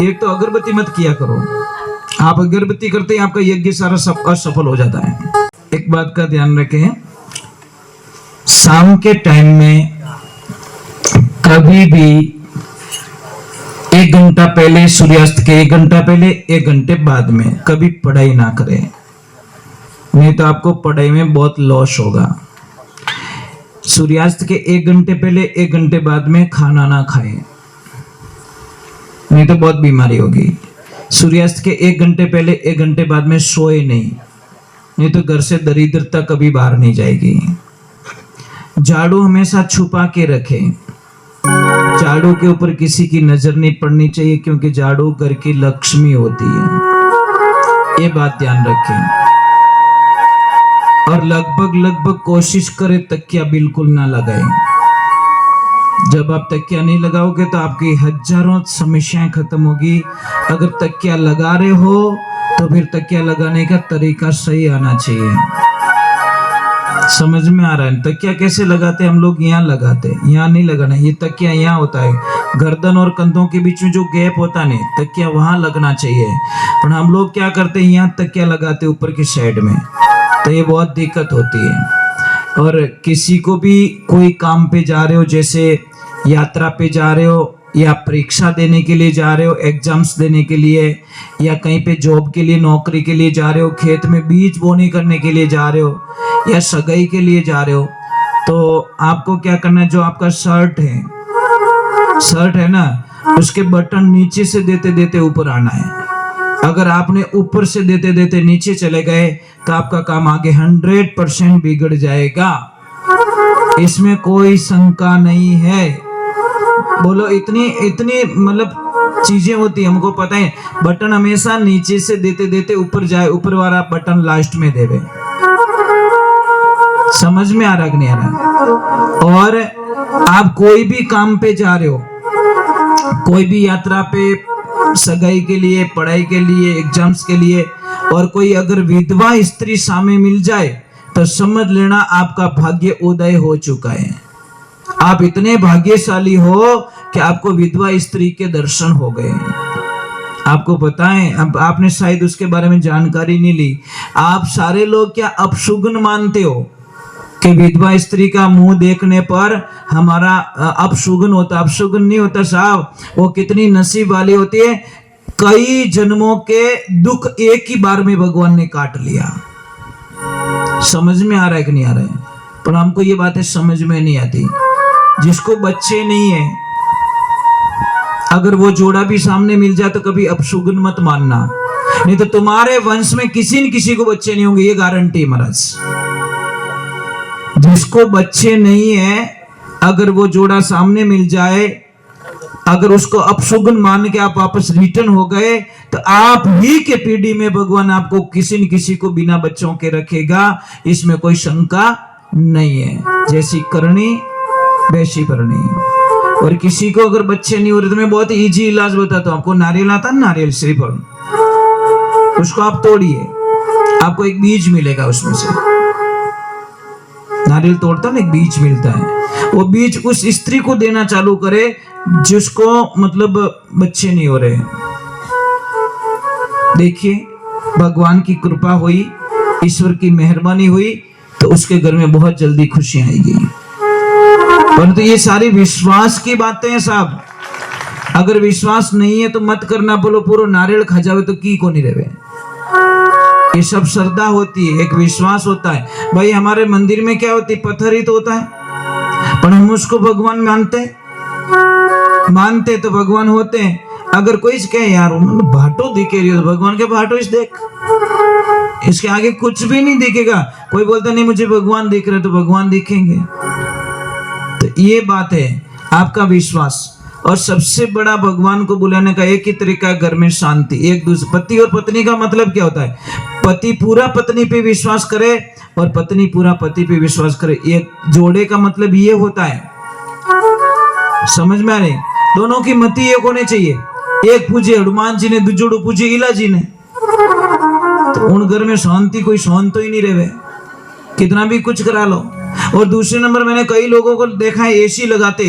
एक तो अगरबत्ती मत किया करो, आप अगरबत्ती करते ही आपका यज्ञ सारा असफल हो जाता है। एक बात का ध्यान रखें, शाम के टाइम में कभी भी 1 घंटा पहले सूर्यास्त के 1 घंटा पहले 1 घंटे बाद में कभी पढ़ाई ना करें, नहीं तो आपको पढ़ाई में बहुत लॉस होगा। सूर्यास्त के 1 घंटे पहले 1 घंटे बाद में खाना ना खाएं, नहीं तो बहुत बीमारी होगी। सूर्यास्त के 1 घंटे पहले 1 घंटे बाद में सोए नहीं तो घर से दरिद्रता कभी बाहर नहीं जाएगी। झाड़ू हमेशा छुपा के रखें, झाड़ू के ऊपर किसी की नजर नहीं पड़नी चाहिए, क्योंकि झाड़ू घर की लक्ष्मी होती है, ये बात ध्यान रखें। और लगभग कोशिश करें तकिया बिल्कुल ना लगाएं। जब आप तकिया नहीं लगाओगे तो आपकी हजारों समस्याएं खत्म होगी। अगर तकिया लगा रहे हो तो फिर तकिया लगाने का तरीका सही आना चाहिए। समझ में आ रहा है? तकिया कैसे लगाते हैं हम लोग? यहाँ लगाते हैं, यहाँ नहीं लगाना। ये तकिया यहाँ होता है, गर्दन और कंधों के बीच में जो गैप होता है ना, तकिया वहां लगना चाहिए। पर हम लोग क्या करते हैं, यहाँ तकिया लगाते ऊपर की साइड में, तो ये बहुत दिक्कत होती है। और किसी को भी कोई काम पे जा रहे हो, जैसे यात्रा पे जा रहे हो या परीक्षा देने के लिए जा रहे हो, एग्जाम्स देने के लिए, या कहीं पे जॉब के लिए, नौकरी के लिए जा रहे हो, खेत में बीज बोने करने के लिए जा रहे हो, या सगाई के लिए जा रहे हो, तो आपको क्या करना है, जो आपका शर्ट है ना, उसके बटन नीचे से देते देते ऊपर आना है। अगर आपने ऊपर से देते देते नीचे चले गए तो आपका काम आगे 100% बिगड़ जाएगा, इसमें कोई शंका नहीं है। बोलो, इतनी मतलब चीजें होती है, हमको पता है। बटन हमेशा नीचे से देते देते ऊपर जाए, ऊपर वाला बटन लास्ट में देवे। समझ में आ रहा कि नहीं आ रहा? और आप कोई भी काम पे जा रहे हो, कोई भी यात्रा पे, सगाई के लिए, पढ़ाई के लिए, एग्जाम्स के लिए, और कोई अगर विधवा स्त्री सामने मिल जाए तो समझ लेना आपका भाग्य उदय हो चुका है। आप इतने भाग्यशाली हो कि आपको विधवा स्त्री के दर्शन हो गए। आपको पता है, अब आपने शायद उसके बारे में जानकारी नहीं ली। आप सारे लोग क्या अपशुगन मानते हो कि विधवा स्त्री का मुंह देखने पर हमारा अपशुगन होता? अपशुगन नहीं होता साहब, वो कितनी नसीब वाली होती है, कई जन्मों के दुख एक ही बार में भगवान ने काट लिया। समझ में आ रहा है कि नहीं आ रहा है? पर हमको ये बातें समझ में नहीं आती। जिसको बच्चे नहीं है, अगर वो जोड़ा भी सामने मिल जाए तो कभी अपशुगन मत मानना, नहीं तो तुम्हारे वंश में किसी न किसी को बच्चे नहीं होंगे, ये गारंटी महाराज। जिसको बच्चे नहीं है, अगर वो जोड़ा सामने मिल जाए, अगर उसको अपशुगन मान के आप वापस रिटर्न हो गए, तो आप ही के पीढ़ी में भगवान आपको किसी न किसी को बिना बच्चों के रखेगा, इसमें कोई शंका नहीं है। जैसी करनी वैसी करनी। और किसी को अगर बच्चे नहीं हो रहे तो मैं बहुत इजी इलाज बताता हूं आपको। नारियल आता है, नारियल श्रीफल, उसको आप तोड़िए, आपको एक बीज मिलेगा उसमें से। नारियल तोड़ता ना, एक बीज मिलता है, वो बीज उस स्त्री को देना चालू करे जिसको मतलब बच्चे नहीं हो रहे। देखिए, भगवान की कृपा हुई, ईश्वर की मेहरबानी हुई, तो उसके घर में बहुत जल्दी खुशी आएगी। परंतु ये सारी विश्वास की बातें हैं साहब। अगर विश्वास नहीं है तो मत करना। बोलो पूरा नारियल खा जावे तो की को नहीं रहे। ये सब श्रद्धा होती है, एक विश्वास होता है। भाई हमारे मंदिर में क्या होती है, पत्थर ही तो होता है, पर हम उसको भगवान मानते तो भगवान होते हैं। अगर कोई कहे यार भाटो दिखे रही हो, तो भगवान के भाटो इस देख, इसके आगे कुछ भी नहीं दिखेगा। कोई बोलता नहीं मुझे भगवान दिख रहे, तो भगवान दिखेंगे। तो ये बात है आपका विश्वास। और सबसे बड़ा भगवान को बुलाने का एक ही तरीका है, घर में शांति। एक दूसरे, पति और पत्नी का मतलब क्या होता है? पति पूरा पत्नी पे विश्वास करे और पत्नी पूरा पति पे विश्वास करे। ये जोड़े का मतलब ये होता है। समझ में आ रही? दोनों की मति एक होने चाहिए। एक पूजे हनुमान जी ने, दूजोड़ू पूजे इला जी ने, तो उन घर में शांति कोई शांत तो ही नहीं रहे, कितना भी कुछ करा लो। और दूसरे नंबर, मैंने कई लोगों को देखा है एसी लगाते,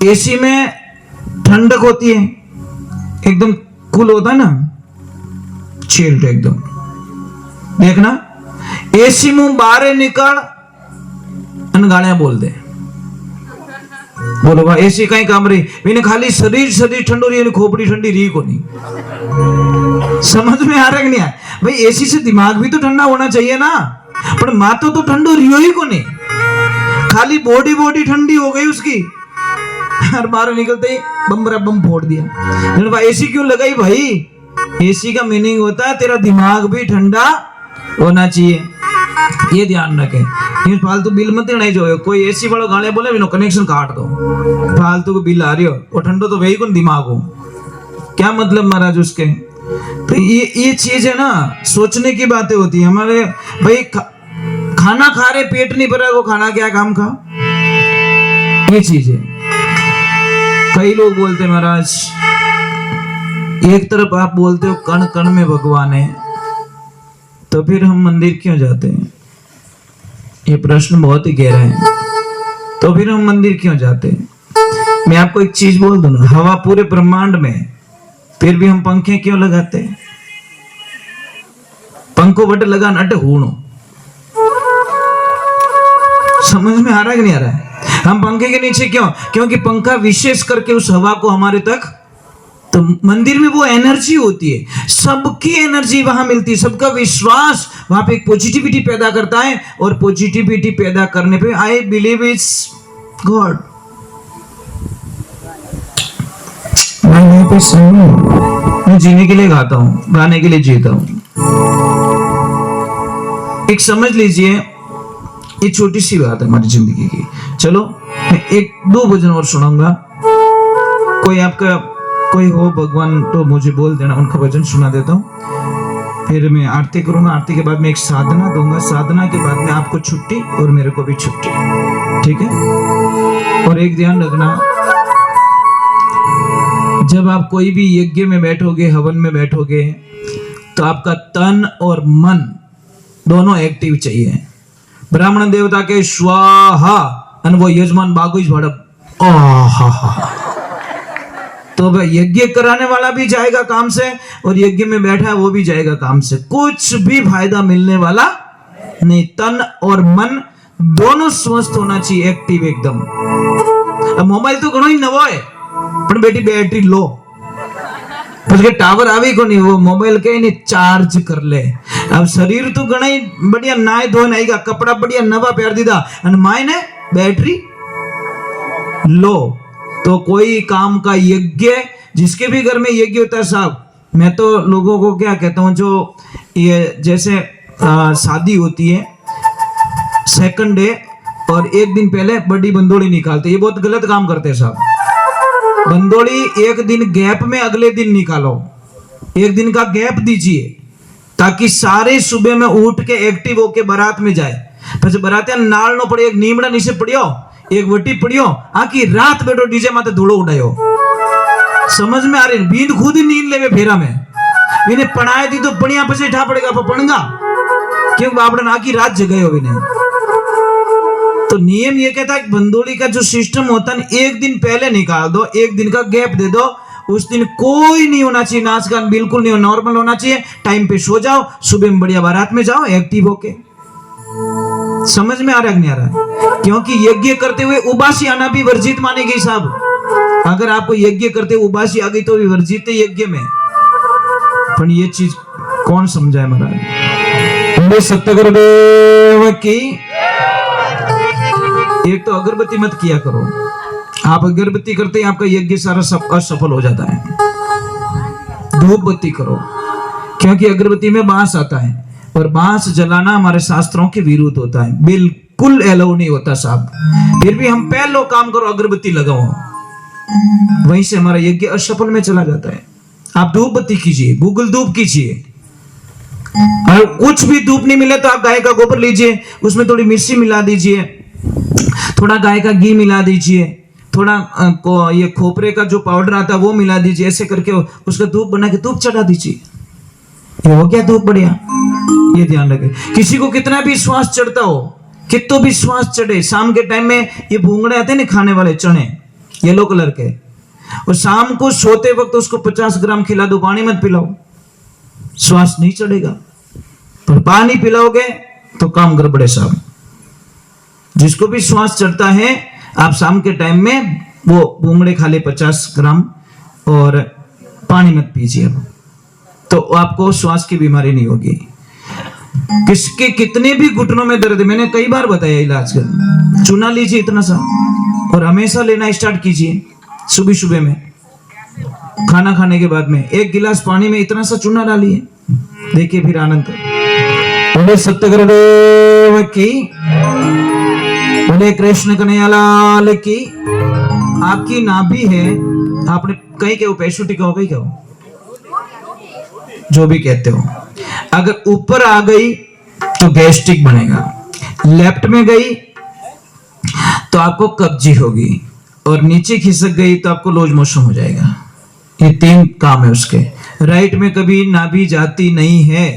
एसी में ठंडक होती है, एकदम कूल होता है ना, चिल्ड एकदम। देखना एसी मुंह बाहर निकल गालियां बोल दे, बोलो भाई एसी कहीं काम रही मैंने खाली शरीर शरीर ठंडो रही, खोपड़ी ठंडी रही को नहीं। समझ में आ रहा है नहीं है भाई? एसी से दिमाग भी तो ठंडा होना चाहिए ना, पर मातो तो ठंडो रियो ही को नहीं, खाली बॉडी बॉडी ठंडी हो गई उसकी, हर बार निकलते ही बम बम फोड़ दिया। एसी क्यों लगाई भाई? एसी का मीनिंग होता है तेरा दिमाग भी ठंडा होना चाहिए, ये ध्यान रखें। फालतू बिल मत नहीं जो कोई एसी वाला गाने बोले बिना कनेक्शन काट दो, फालतू को बिल आ रही हो और ठंडो तो वही कौन दिमाग हो, क्या मतलब महाराज उसके। तो ये चीज है ना, सोचने की बातें होती है हमारे भाई। खाना खा रहे पेट नहीं भरा, वो खाना क्या काम का, ये चीज है। कई लोग बोलते महाराज, एक तरफ आप बोलते हो कण कण में भगवान है, तो फिर हम मंदिर क्यों जाते हैं? ये प्रश्न बहुत ही गहरा है। तो फिर हम मंदिर क्यों जाते हैं? मैं आपको एक चीज बोल दूं ना, हवा पूरे ब्रह्मांड में, फिर भी हम पंखे क्यों लगाते हैं? पंखों बट लगा नट हूणो, समझ में आ रहा है कि नहीं आ रहा है? हम पंखे के नीचे क्यों? क्योंकि पंखा विशेष करके उस हवा को हमारे तक, तो मंदिर में वो एनर्जी होती है, सबकी एनर्जी वहां मिलती है, सबका विश्वास वहां पे एक पॉजिटिविटी पैदा करता है, और पॉजिटिविटी पैदा करने पे आई बिलीव इट्स गॉड। मैं जीने के लिए गाता हूं, गाने के लिए जीता हूं। एक समझ लीजिए, ये छोटी सी बात है हमारी जिंदगी की। चलो मैं एक दो भजन और सुनाऊंगा, कोई आपका कोई हो भगवान तो मुझे बोल देना, उनका भजन सुना देता हूँ, फिर मैं आरती करूंगा। आरती के बाद मैं एक साधना दूंगा, साधना के बाद में आपको छुट्टी और मेरे को भी छुट्टी, ठीक है? और एक ध्यान रखना, जब आप कोई भी यज्ञ में बैठोगे, हवन में बैठोगे, तो आपका तन और मन दोनों एक्टिव चाहिए। ब्राह्मण देवता के स्वाहा, और वो यजमान बागुज भड़प, तो भाई यज्ञ कराने वाला भी जाएगा काम से, और यज्ञ में बैठा है वो भी जाएगा काम से, कुछ भी फायदा मिलने वाला नहीं। तन और मन दोनों स्वस्थ होना चाहिए, एक्टिव एकदम। अब मोबाइल तो घणो ही नवो है, पर बेटी बैटरी लो, उसके टावर आवी को नहीं, वो मोबाइल के नहीं चार्ज कर ले। अब शरीर तो घणा ही बढ़िया नाय धोन आएगा, कपड़ा बढ़िया नवा पहन दीदा, और माय ने बैटरी लो। तो कोई काम का यज्ञ, जिसके भी घर में यज्ञ होता है साहब, मैं तो लोगों को क्या कहता हूँ, जो ये जैसे शादी होती है सेकंड डे और एक दिन पहले बड़ी बंदोड़ी निकालते, ये बहुत गलत काम करते हैं साहब। बंदोड़ी एक दिन गैप में अगले दिन निकालो, एक दिन का गैप दीजिए, ताकि सारे सुबह में उठ के एक्टिव होके बारात में जाए। પછી બરાતિયા નાળ નો પડે, એક નીમડા નીચે પડ્યો, एक वटी पड़ियो, आखी रात बैठो डीजे माथे धूड़ो उड़ायो। समझ में आ रही? बींद खुद ही नींद लेवे फेरा में, इन्हें पढ़ाए दी तो पढ़िया पछे ठा पड़ेगा पड़गा, क्यों बापड़ा आखी रात जगह हो इन्हें। तो नियम ये कहता है कि बंदोली का जो सिस्टम होता है, एक दिन पहले निकाल दो, एक दिन का गैप दे दो, उस दिन कोई नहीं होना चाहिए, नाच गान बिल्कुल नहीं, नॉर्मल होना चाहिए, टाइम पे सो जाओ, सुबह में बढ़िया बारात में जाओ एक्टिव होके। समझ में आ रहा है नहीं आ रहा है? क्योंकि यज्ञ करते हुए उबासी आना भी वर्जित मानेगी साहब। अगर आपको यज्ञ करते हुए उबासी आ गई तो भी वर्जित है यज्ञ में। पर ये चीज कौन समझाए महाराज? सतगुरुदेव की। एक तो अगरबत्ती मत किया करो, आप अगरबत्ती करते ही आपका यज्ञ सारा असफल हो जाता है। धूप बत्ती करो, क्योंकि अगरबत्ती में बांस आता है, और बांस जलाना हमारे शास्त्रों के विरुद्ध होता है, बिल्कुल अलाउ नहीं होता साहब। फिर भी हम पहले काम करो, अगरबत्ती लगाओ, वहीं से हमारा यज्ञ असफल में चला जाता है। आप धूप बत्ती कीजिए, गूगल धूप कीजिए, और कुछ भी धूप नहीं मिले तो आप गाय का गोबर लीजिए, उसमें थोड़ी मिर्ची मिला दीजिए, थोड़ा गाय का घी मिला दीजिए, थोड़ा ये खोपरे का जो पाउडर आता है वो मिला दीजिए, ऐसे करके उसका धूप बना के धूप चढ़ा दीजिए, ये हो गया धूप बढ़िया। ये ध्यान रखें, किसी को कितना भी श्वास चढ़ता हो, कितो भी श्वास चढ़े, शाम के टाइम में ये भूंगड़े आते हैं ना खाने वाले चने येलो कलर के, और शाम को सोते वक्त उसको 50 ग्राम खिला दो, पानी मत पिलाओ, श्वास नहीं चढ़ेगा। पर पानी पिलाओगे तो काम गड़बड़े साहब। जिसको भी श्वास चढ़ता है, आप शाम के टाइम में वो भूंगड़े खा ले 50 ग्राम और पानी मत पीजिए, तो आपको श्वास की बीमारी नहीं होगी। किसके कितने भी घुटनों में दर्द है, मैंने कई बार बताया इलाज कर, चूना लीजिए इतना सा और हमेशा लेना स्टार्ट कीजिए। सुबह सुबह में खाना खाने के बाद में 1 गिलास पानी में इतना सा चूना डालिए, देखिए फिर आनंद। बोले सत्य गुरुदेव की, बोले कृष्ण कन्हैया लाल की। आपकी नाभि है, आपने कहीं के पैसू टिका हो, कहीं क्या हो, जो भी कहते हो, अगर ऊपर आ गई तो गैस्ट्रिक बनेगा, लेफ्ट में गई तो आपको कब्जी होगी, और नीचे खिसक गई तो आपको लूज मोशन हो जाएगा। ये 3 काम है उसके। राइट में कभी नाभि जाती नहीं है,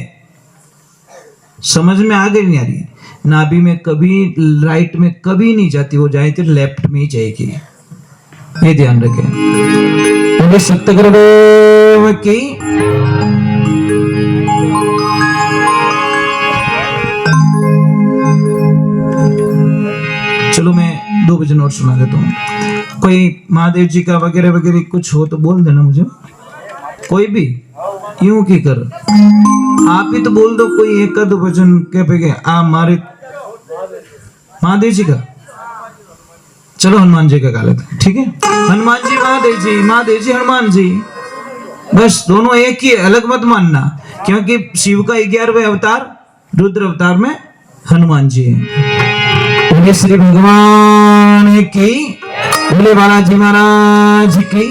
समझ में आ गई नहीं आ रही? नाभि में कभी, राइट में कभी नहीं जाती, वो जाएगी लेफ्ट में ही जाएगी, ये ध्यान रखें। बोले सत्य गुरुदेव की। चलो मैं 2 भजन और सुना देता हूँ। कोई महादेव जी का वगैरह वगैरह कुछ हो तो बोल देना मुझे, कोई भी यूं की कर, आप ही तो बोल दो कोई 1-2 भजन के पे आप मारे महादेव जी का। चलो हनुमान जी का गा लेते, ठीक है? हनुमान जी महादेव जी हनुमान जी, बस दोनों एक ही, अलग मत मानना, क्योंकि शिव का 11वें अवतार रुद्र अवतार में हनुमान जी है। बोले श्री भगवान की, बोले बालाजी महाराज की।